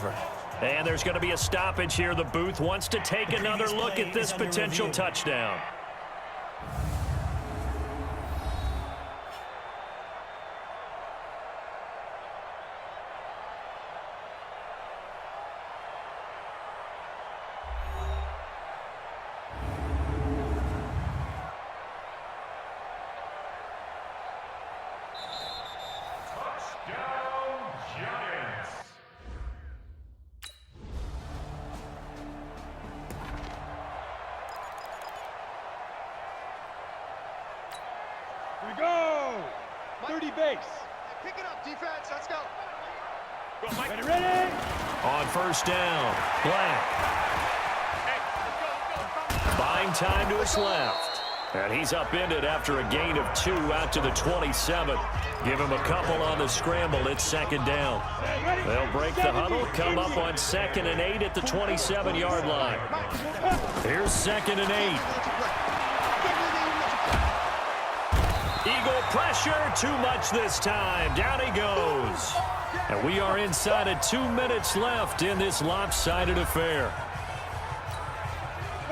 over. And there's going to be a stoppage here. The booth wants to take another look at this potential touchdown. Here we go! 30 base. Pick it up, defense. Let's go. Ready? On first down, Black. Buying time to his left. And he's upended after a gain of 2 out to the 27. Give him a couple on the scramble. It's second down. They'll break the huddle, come up on 2nd and 8 at the 27-yard line. Here's 2nd and 8. Eagle pressure, too much this time. Down he goes. And we are inside of 2 minutes left in this lopsided affair.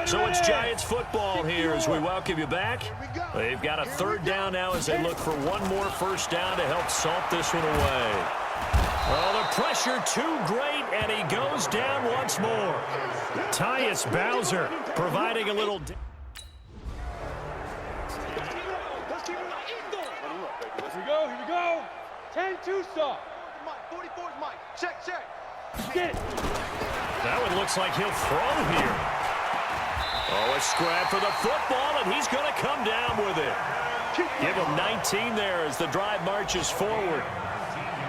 So it's Giants football here as we welcome you back. They've got a 3rd down now as they look for one more first down to help salt this one away. Oh, the pressure too great, and he goes down once more. Tyus Bowser providing a little... Here we go. 10-2 stop. 44 is Mike. Check. Get it. That one looks like he'll throw here. Oh, a scrap for the football, and he's going to come down with it. Give him 19 there as the drive marches forward.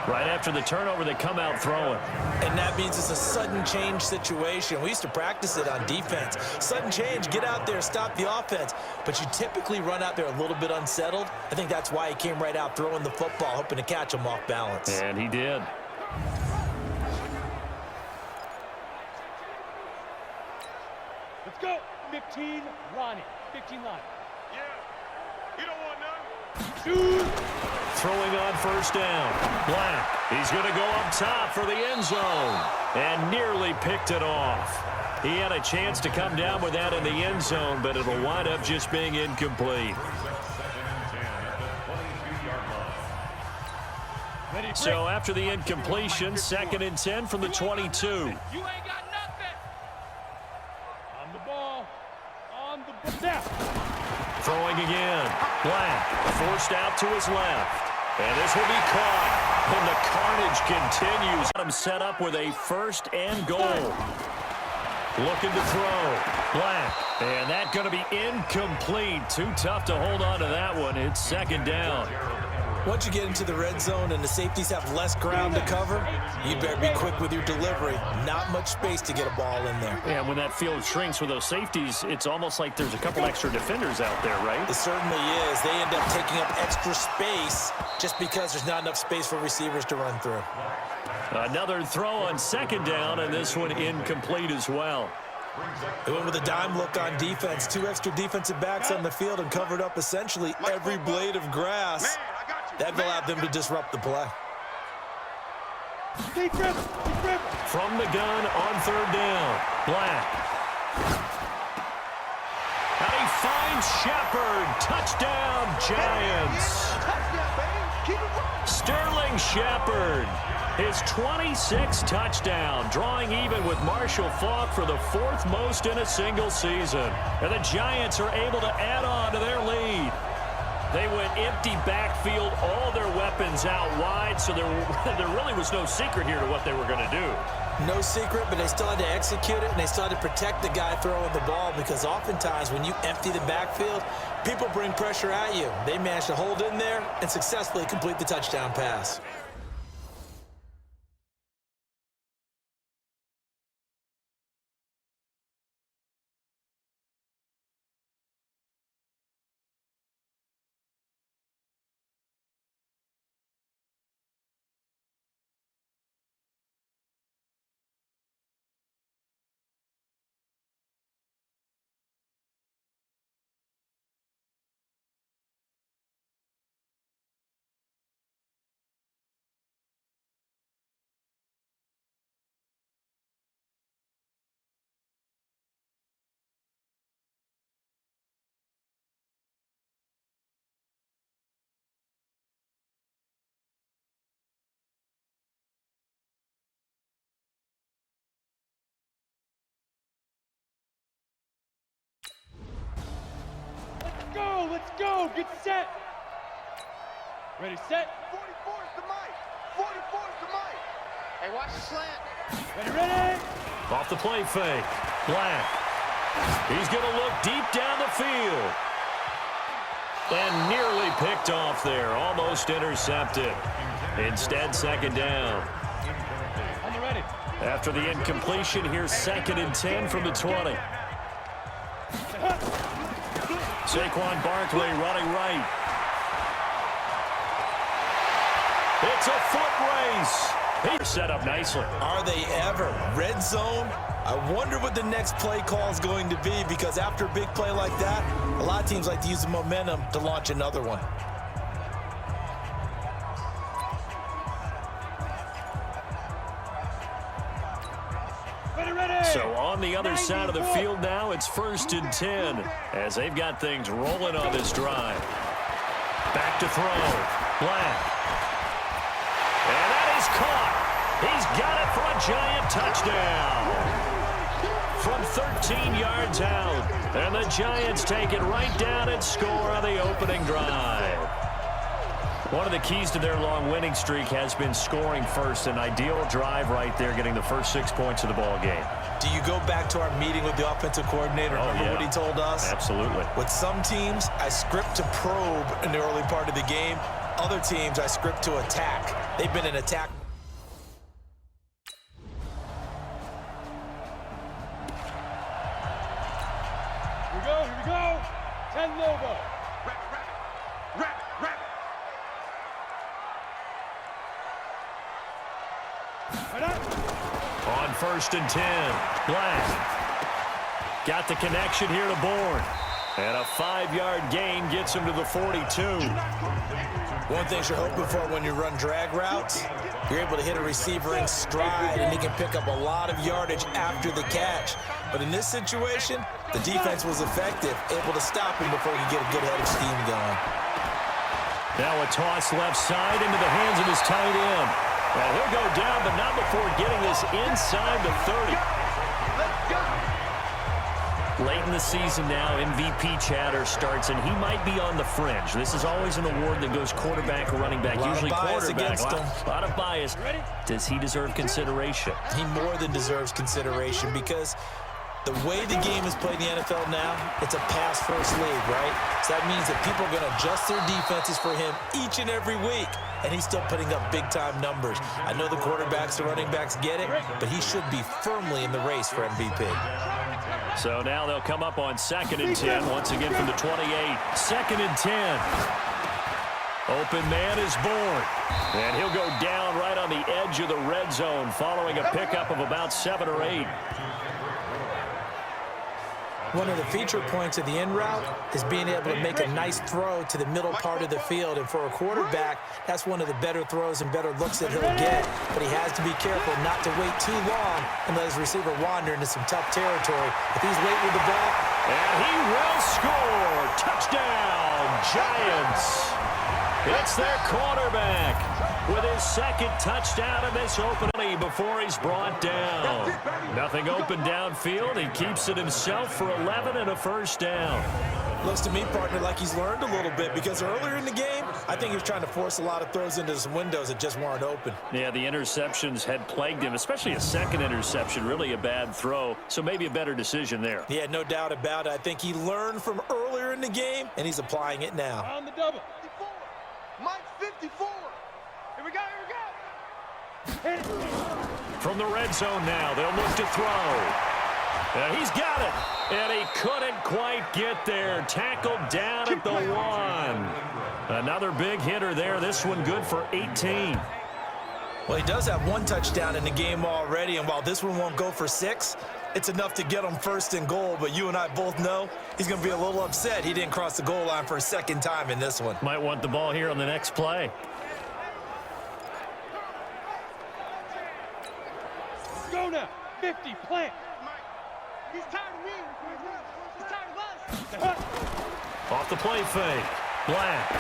Right after the turnover, they come out throwing. And that means it's a sudden change situation. We used to practice it on defense. Sudden change, get out there, stop the offense. But you typically run out there a little bit unsettled. I think that's why he came right out throwing the football, hoping to catch him off balance. And he did. Let's go. 15, Ronnie. 15 line. Yeah. You don't want none. Shoot. Throwing on first down. Black. He's going to go up top for the end zone. And nearly picked it off. He had a chance to come down with that in the end zone, but it'll wind up just being incomplete. So after the incompletion, 2nd and 10 from the 22. You ain't got nothing. On the ball. Now. Throwing again. Black forced out to his left. And this will be caught. And the carnage continues. Got him set up with a 1st and goal. Looking to throw. Black. And that's going to be incomplete. Too tough to hold on to that one. It's 2nd down. Once you get into the red zone and the safeties have less ground to cover, you better be quick with your delivery. Not much space to get a ball in there. Yeah, when that field shrinks with those safeties, it's almost like there's a couple extra defenders out there, right? It certainly is. They end up taking up extra space just because there's not enough space for receivers to run through. Another throw on 2nd down, and this one incomplete as well. They went with a dime look on defense. 2 extra defensive backs on the field and covered up essentially every blade of grass. That allowed them to disrupt the play. From the gun on 3rd down. Black. And he finds Shepard. Touchdown, Giants. Sterling Shepard. His 26th touchdown, drawing even with Marshall Faulk for the 4th most in a single season. And the Giants are able to add on to their lead. They went empty backfield, all their weapons out wide, so there really was no secret here to what they were going to do. No secret, but they still had to execute it, and they still had to protect the guy throwing the ball because oftentimes when you empty the backfield, people bring pressure at you. They managed to hold in there and successfully complete the touchdown pass. go, let's go. Get set. Ready, set. 44's the mic. 44's the mic. Hey, watch the slant. Ready, ready. Off the play fake. Black. He's going to look deep down the field. And nearly picked off there. Almost intercepted. Instead, second down. On the ready. After the incompletion, here's 2nd and 10 from the 20. Saquon Barkley running right. It's a foot race. He's set up nicely. Are they ever? Red zone? I wonder what the next play call is going to be, because after a big play like that, a lot of teams like to use the momentum to launch another one. Ready, ready. So on the other side of the field now, it's 1st and 10 as they've got things rolling on this drive. Back to throw. Black. And that is caught. He's got it for a giant touchdown. From 13 yards out. And the Giants take it right down and score on the opening drive. One of the keys to their long winning streak has been scoring first. An ideal drive right there, getting the first 6 points of the ball game. Do you go back to our meeting with the offensive coordinator? Remember what he told us? Absolutely. With some teams, I script to probe in the early part of the game. Other teams, I script to attack. They've been in attack. Here we go, here we go. 10 Lobo. Wrap, wrap, wrap, wrap. Right up. On 1st and 10, Black. Got the connection here to Bourne. And a 5-yard gain gets him to the 42. One thing you're hoping for when you run drag routes, you're able to hit a receiver in stride, and he can pick up a lot of yardage after the catch. But in this situation, the defense was effective, able to stop him before he could get a good head of steam going. Now a toss left side into the hands of his tight end. And he'll go down, but not before getting this inside the 30. Let's go. Late in the season now, MVP chatter starts, and he might be on the fringe. This is always an award that goes quarterback or running back, usually quarterback. A lot of bias. Does he deserve consideration? He more than deserves consideration, because the way the game is played in the NFL now, it's a pass-first league, right? So that means that people are going to adjust their defenses for him each and every week, and he's still putting up big-time numbers. I know the quarterbacks, the running backs get it, but he should be firmly in the race for MVP. So now they'll come up on 2nd and 10, once again from the 28. 2nd and 10. Open man is Bourne. And he'll go down right on the edge of the red zone following a pickup of about 7 or 8. One of the feature points of the in route is being able to make a nice throw to the middle part of the field. And for a quarterback, that's one of the better throws and better looks that he'll get. But he has to be careful not to wait too long and let his receiver wander into some tough territory. If he's late with the ball. And he will score. Touchdown, Giants. It's their quarterback with his 2nd touchdown of this opening before he's brought down. Nothing open downfield. He keeps it himself for 11 and a first down. Looks to me, partner, like he's learned a little bit, because earlier in the game, I think he was trying to force a lot of throws into some windows that just weren't open. Yeah, the interceptions had plagued him, especially a 2nd interception, really a bad throw. So maybe a better decision there. Yeah, no doubt about it. I think he learned from earlier in the game, and he's applying it now. On the double. 54. Mike 54. Here we go, here we go. From the red zone now, they'll look to throw. And he's got it. And he couldn't quite get there. Tackled down at the 1. Another big hitter there. This one good for 18. Well, he does have 1 touchdown in the game already, and while this one won't go for 6, it's enough to get him 1st and goal. But you and I both know he's going to be a little upset he didn't cross the goal line for a 2nd time in this one. Might want the ball here on the next play. Go now. 50, plant. He's tired of me. He's tired of us. Off the play fake. Black.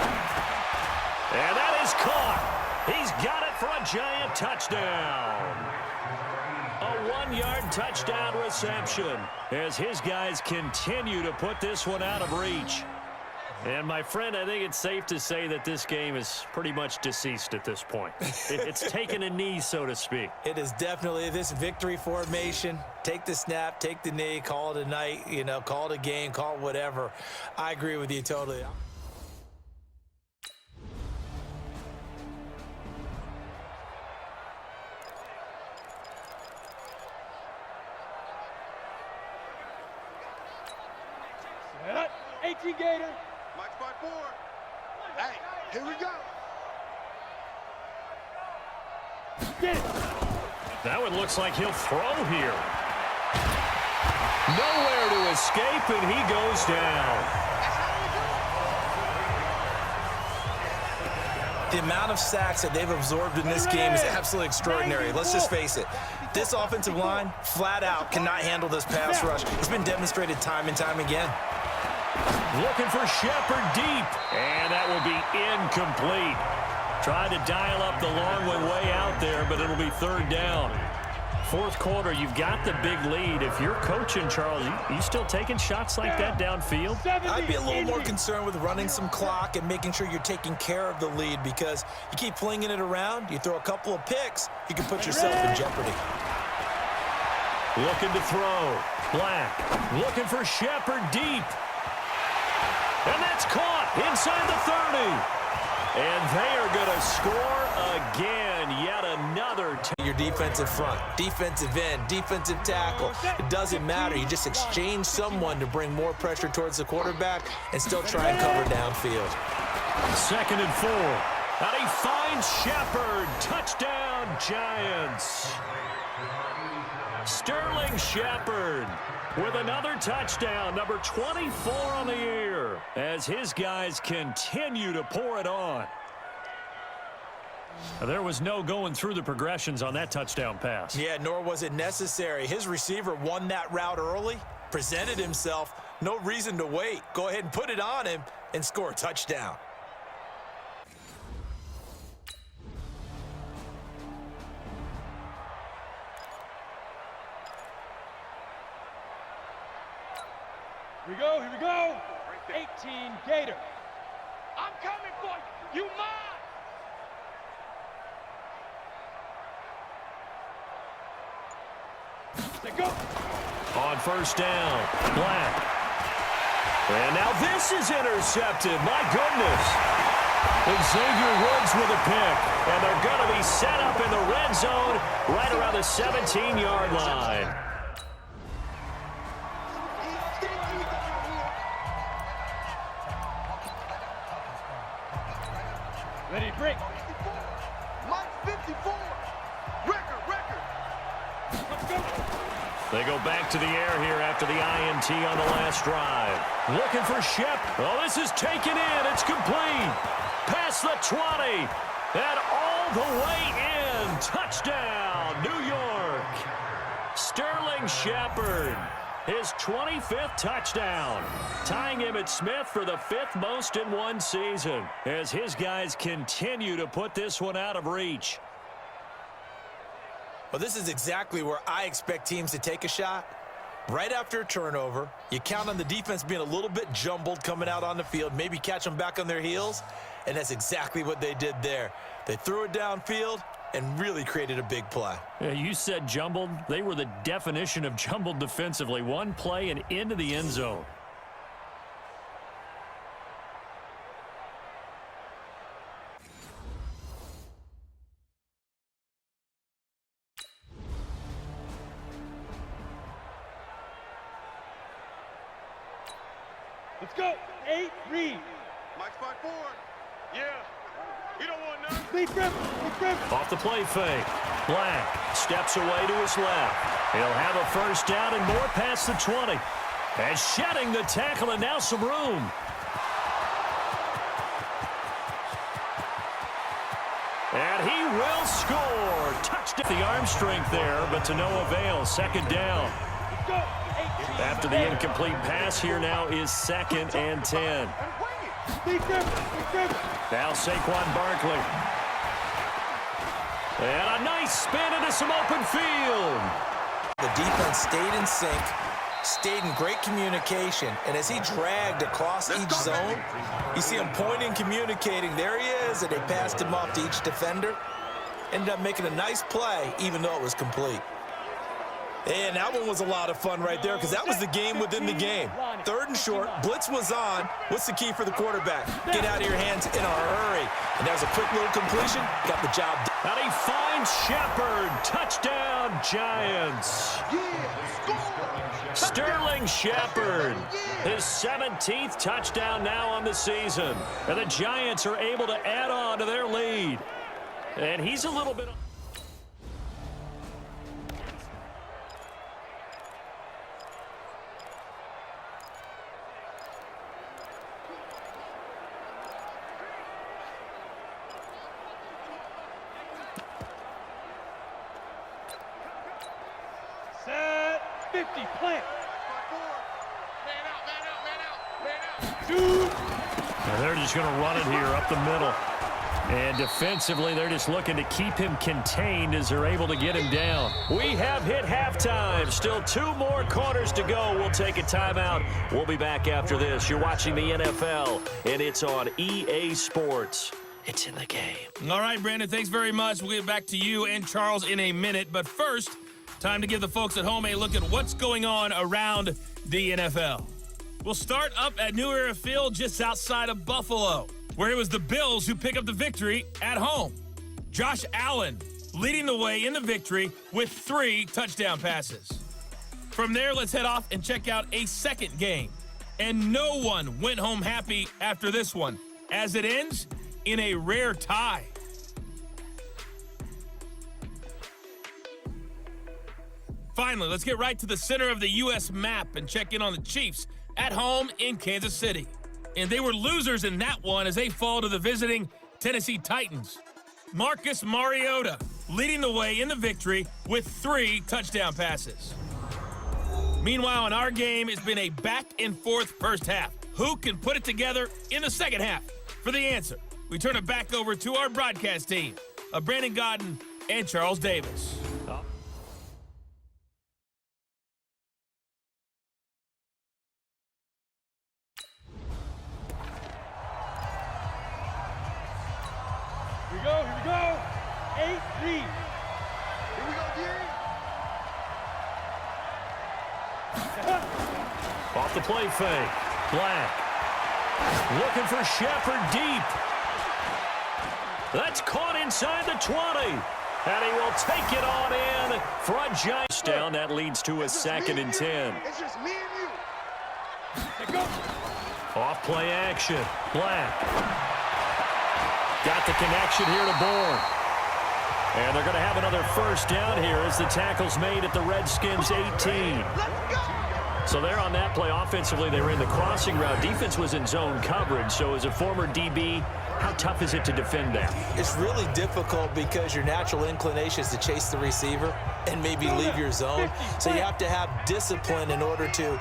And that is caught. He's got it for a giant touchdown. A 1-yard touchdown reception as his guys continue to put this one out of reach. And, my friend, I think it's safe to say that this game is pretty much deceased at this point. It's taken a knee, so to speak. It is definitely this victory formation. Take the snap, take the knee, call it a night, call it a game, call it whatever. I agree with you totally. Set up. 18 Gator. Mike's by 4. Hey, here we go. Get it. Now it looks like he'll throw here. Nowhere to escape, and he goes down. The amount of sacks that they've absorbed in this game is absolutely extraordinary. Let's just face it. This offensive line, flat out, cannot handle this pass rush. It's been demonstrated time and time again. Looking for Shepard deep, and that will be incomplete. Tried to dial up the long one way out there, but it'll be third down. Fourth quarter, you've got the big lead. If you're coaching, Charles, you still taking shots like that downfield? I'd be a little more concerned with running some clock and making sure you're taking care of the lead, because you keep flinging it around, you throw a couple of picks, you can put yourself in jeopardy. Looking to throw. Black looking for Shepard deep. And that's caught inside the 30. And they are going to score again. Yet another. Your defensive front, defensive end, defensive tackle. It doesn't matter. You just exchange someone to bring more pressure towards the quarterback and still try and cover downfield. 2nd and 4. And he finds Shepard. Touchdown, Giants. Sterling Shepard with another touchdown, number 24 on the year, as his guys continue to pour it on. There was no going through the progressions on that touchdown pass. Yeah, nor was it necessary. His receiver won that route early, presented himself, no reason to wait. Go ahead and put it on him and score a touchdown. Here we go. 18 Gator. I'm coming for you. You mine. They go. On first down, Black. And now this is intercepted. My goodness. Xavier Woods with a pick. And they're going to be set up in the red zone right around the 17-yard line. Ready to break. Mike's 54. Record. Let's go. They go back to the air here after the INT on the last drive. Looking for Shep. Oh, this is taken in. It's complete. Past the 20. And all the way in. Touchdown, New York. Sterling Shepard. His 25th touchdown, tying Emmitt Smith for the 5th most in one season, as his guys continue to put this one out of reach. Well, this is exactly where I expect teams to take a shot. Right after a turnover, you count on the defense being a little bit jumbled coming out on the field, maybe catch them back on their heels, and that's exactly what they did there. They threw it downfield and really created a big play. Yeah, you said jumbled. They were the definition of jumbled defensively. One play and into the end zone. Let's go. 8 read. Mike's by 4. Yeah. We don't want none. Lead grip. Off the play fake. Black steps away to his left. He'll have a first down and more past the 20. And shedding the tackle, and now some room. And he will score. Touchdown. The arm strength there, but to no avail. 2nd down. Let's go. 18. After the incomplete pass, here now is 2nd and 10. Lead grip. Now Saquon Barkley. And a nice spin into some open field. The defense stayed in sync, stayed in great communication, and as he dragged across each zone, you see him pointing, communicating. There he is, and they passed him off to each defender. Ended up making a nice play, even though it was complete. And that one was a lot of fun right there, because that was the game within the game. 3rd and short, blitz was on. What's the key for the quarterback? Get out of your hands in a hurry. And that was a quick little completion. Got the job done. And he finds Shepard. Touchdown, Giants. Sterling Shepard, his 17th touchdown now on the season. And the Giants are able to add on to their lead. And he's a little bit... Set. 50. Plant. And they're just going to run it here up the middle. And defensively, they're just looking to keep him contained as they're able to get him down. We have hit halftime. Still 2 more quarters to go. We'll take a timeout. We'll be back after this. You're watching the NFL, and it's on EA Sports. It's in the game. All right, Brandon, thanks very much. We'll get back to you and Charles in a minute. But first, time to give the folks at home a look at what's going on around the NFL. We'll start up at New Era Field just outside of Buffalo, where it was the Bills who pick up the victory at home. Josh Allen leading the way in the victory with 3 touchdown passes. From there, let's head off and check out a second game. And no one went home happy after this one, as it ends in a rare tie. Finally, let's get right to the center of the U.S. map and check in on the Chiefs at home in Kansas City. And they were losers in that one as they fall to the visiting Tennessee Titans. Marcus Mariota leading the way in the victory with 3 touchdown passes. Meanwhile, in our game, it's been a back-and-forth first half. Who can put it together in the second half? For the answer, we turn it back over to our broadcast team of Brandon Godden and Charles Davis. Here we go. 8 lead. Here we go, Gary. Off the play fake. Black. Looking for Shepard deep. That's caught inside the 20. And he will take it on in for a Giants down. That leads to a 2nd and 10. It's just me and you. Let's go. Off play action. Black. Got the connection here to Bourne. And they're going to have another first down here as the tackle's made at the Redskins' 18. Let's go. So there on that play, offensively, they were in the crossing route. Defense was in zone coverage. So as a former DB, how tough is it to defend that? It's really difficult because your natural inclination is to chase the receiver and maybe leave your zone. So you have to have discipline in order to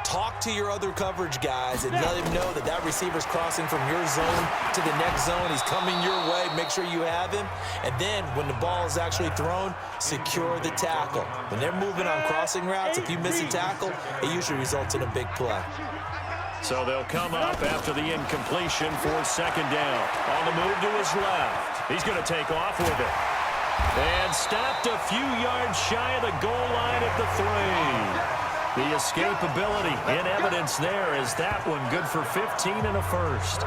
talk to your other coverage guys and let him know that that receiver's crossing from your zone to the next zone. He's coming your way. Make sure you have him. And then when the ball is actually thrown, secure the tackle. When they're moving on crossing routes, if you miss a tackle, it usually results in a big play. So they'll come up after the incompletion for 2nd down. On the move to his left. He's going to take off with it. And stopped a few yards shy of the goal line at the 3. The escapability in evidence there is that one good for 15 and a first.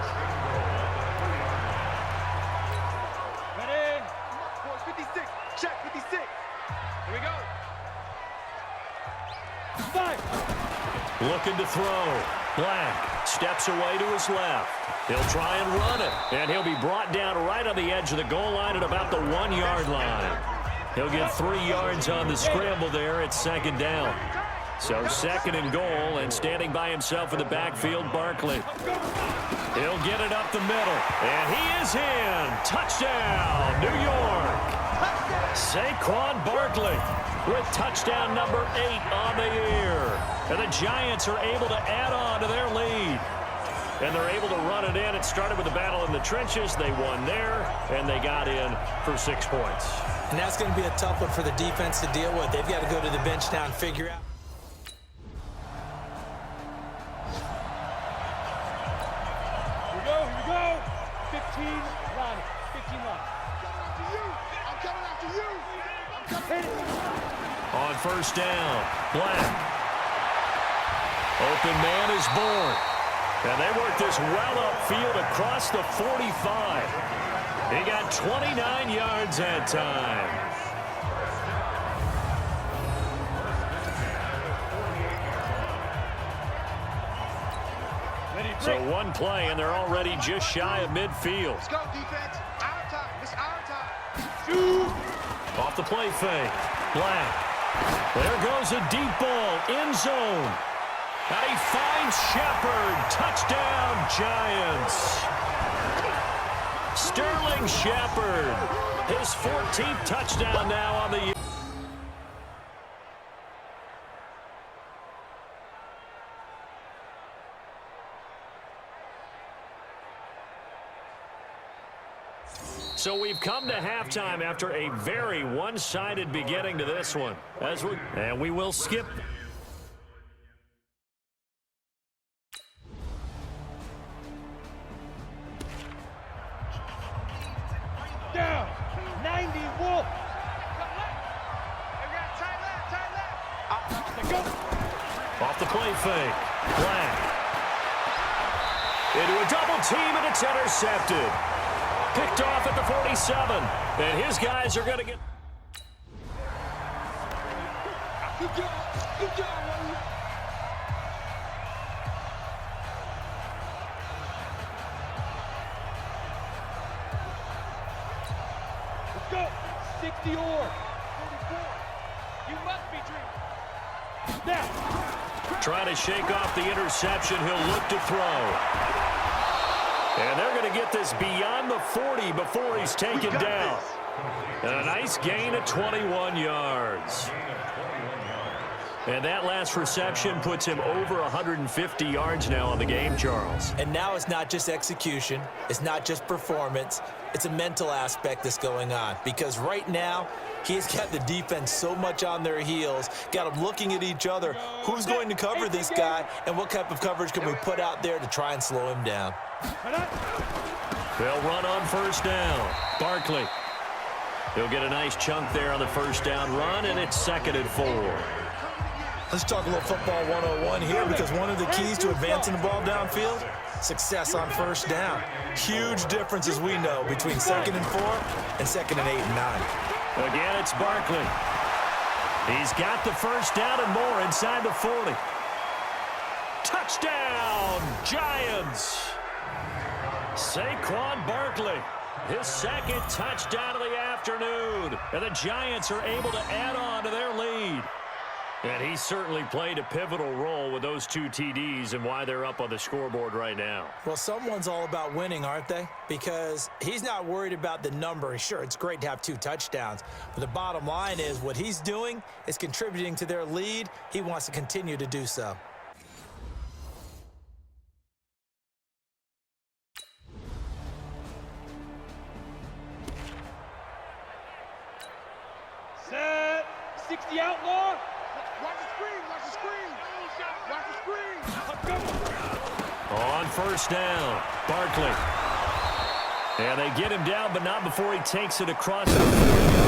Ready. 56. Check 56. Here we go. 5. Looking to throw. Black steps away to his left. He'll try and run it. And he'll be brought down right on the edge of the goal line at about the 1-yard line. He'll get 3 yards on the scramble there at 2nd down. So 2nd and goal, and standing by himself in the backfield, Barkley. He'll get it up the middle, and he is in. Touchdown, New York. Saquon Barkley with touchdown number 8 on the year. And the Giants are able to add on to their lead. And they're able to run it in. It started with a battle in the trenches. They won there, and they got in for 6 points. And that's going to be a tough one for the defense to deal with. They've got to go to the bench now and figure out. line. 15 line. I'm coming after you. Hit it. On first down, Black. Open man is born. And they work this well upfield across the 45. He got 29 yards that time. So one play, and they're already just shy of midfield. Let's go, defense. Our time. It's our time. Shoot. Off the play fake. Black. There goes a deep ball. End zone. And he finds Shepard. Touchdown, Giants. Sterling Shepard. His 14th touchdown now on the year. So we've come to halftime after a very one-sided beginning to this one. And we will skip. Down. 90 Wolf. Tight left. Let's go. Off the play fake. Black. Into a double team, and it's intercepted. Picked off at the 47. And his guys are going to get... Good job. Good job, Wayne. Let's go. 60 or 44. You must be dreaming. Now. Trying to shake off the interception. He'll look to throw. And they're going to get this beyond the 40 before he's taken down. And a nice gain of 21 yards. And that last reception puts him over 150 yards now on the game, Charles. And now it's not just execution. It's not just performance. It's a mental aspect that's going on. Because right now, he's got the defense so much on their heels, got them looking at each other. Who's going to cover this guy, and what type of coverage can we put out there to try and slow him down? They'll run on first down. Barkley. He'll get a nice chunk there on the first down run, and it's 2nd and 4. Let's talk a little football 101 here, because one of the keys to advancing the ball downfield, success on first down. Huge difference, as we know, between 2nd and 4 and 2nd and 8 and 9. Again, it's Barkley. He's got the first down and more inside the 40. Touchdown, Giants! Saquon Barkley, his 2nd touchdown of the afternoon. And the Giants are able to add on to their lead. And he certainly played a pivotal role with those 2 TDs and why they're up on the scoreboard right now. Well, someone's all about winning, aren't they? Because he's not worried about the number. Sure, it's great to have 2 touchdowns. But the bottom line is what he's doing is contributing to their lead. He wants to continue to do so. Set. 60 outlaw. Watch the screen. Watch the screen. Watch the screen. Let's go. On first down, Barkley. And they get him down, but not before he takes it across the 40.